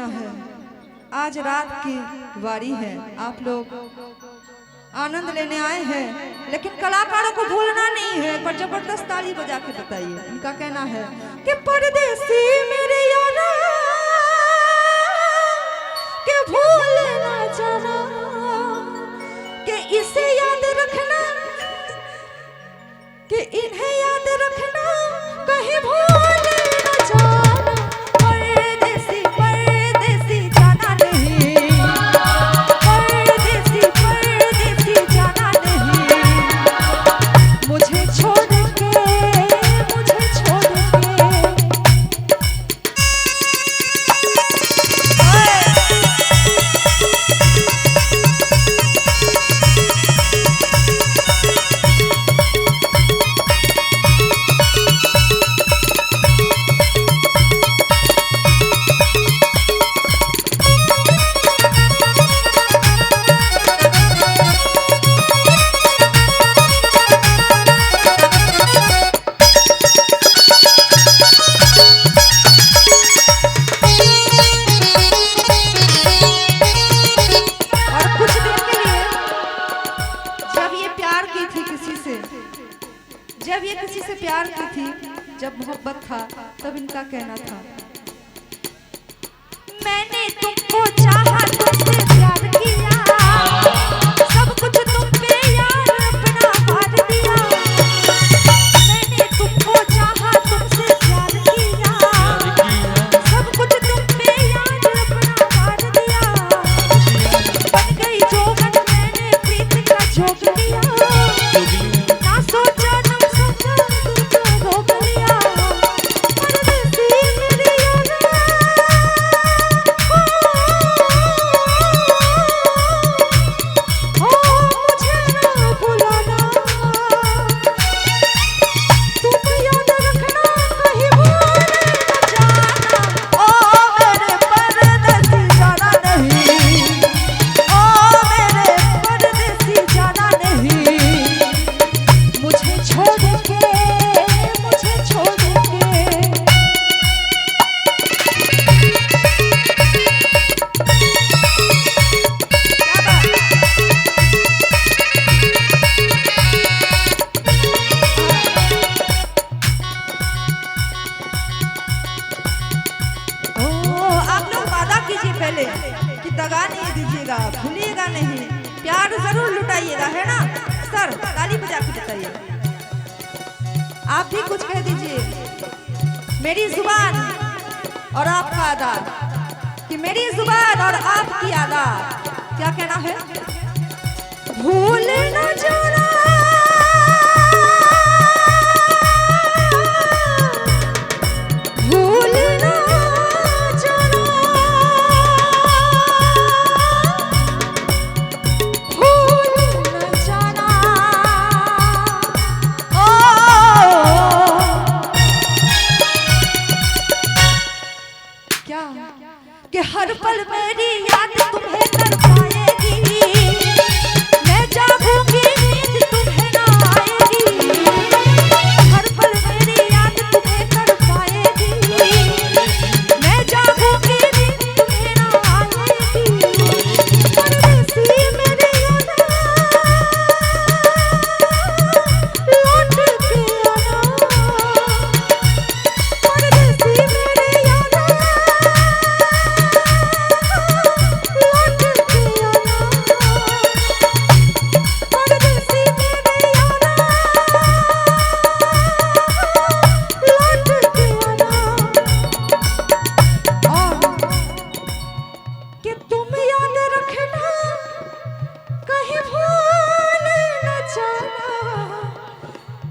कहना है, आज रात की वारी है, आप लोग आनंद लेने आए हैं, लेकिन कलाकारों को भूलना नहीं है। पर जबरदस्त ताली बजा के बताइए। इनका कहना है कि परदेसी मेरे यारा के भूल ना जाना, कि इसे याद रखना, कि इन्हें याद रखना, कहीं भूल ना जाना। परदेसी परदेसी जाना नहीं, परदेसी परदेसी जाना नहीं, मुझे छोड़ के, मुझे छोड़ के। जब ये किसी से प्यार की थी, जब मोहब्बत था, तब इनका कहना था, मैंने तुमको चाहा, तुमसे प्यार किया, सब कुछ तुम पे यार अपना वार दिया। मैंने तुमको चाहा, तुमसे प्यार किया, सब कुछ तुम पे यार अपना वार दिया। बन गई जोगन मैंने प्रीत का जोग लिया, ना सोचा कि दगा नहीं दीजिएगा, भूलिएगा नहीं, प्यार जरूर लुटाइएगा, है ना सर? ताली बजा के बताइए। आप भी कुछ कह दीजिए। मेरी जुबान और आपका अदा, कि मेरी जुबान और आपकी अदा, क्या कहना है? भूल न जाना, भूल न कि हर पल मेरी याद तुम्हें कर पाएगी, मैं जागूंगी नींद तुम्हें ना आएगी। हर पल मेरी याद तुम्हें कर पाएगी, मैं जागूंगी नींद तुम्हें ना आएगी। परदेसी मेरी याद लौट के आना, परदेसी मेरी याद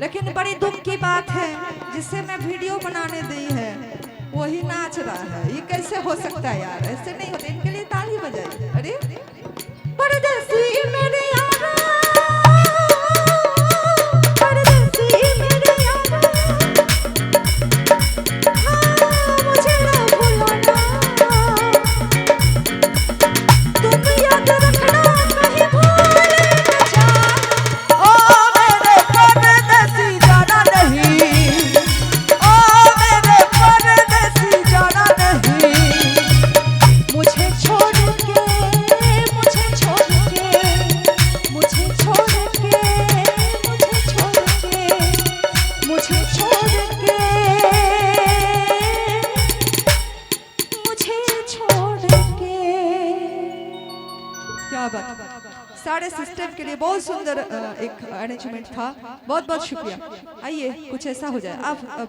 लेकिन बड़ी दुख की बात है, जिससे मैं वीडियो बनाने दी है वही नाच रहा है। ये कैसे हो सकता है यार? ऐसे नहीं होता। इनके लिए ताली बजाइए। अरे परदेसी मेरे यारा, परदेसी मेरे यारा, हाँ मुझे ना भुलाना, तुम याद रखना, कहीं भूल न जाना। ओ मेरे परदेसी जाना नहीं, ओ मेरे परदेसी जाना नहीं, क्या बात, सारे सिस्टम के लिए बहुत सुंदर एक अरेंजमेंट था। बहुत बहुत शुक्रिया। आइए कुछ ऐसा हो जाए आप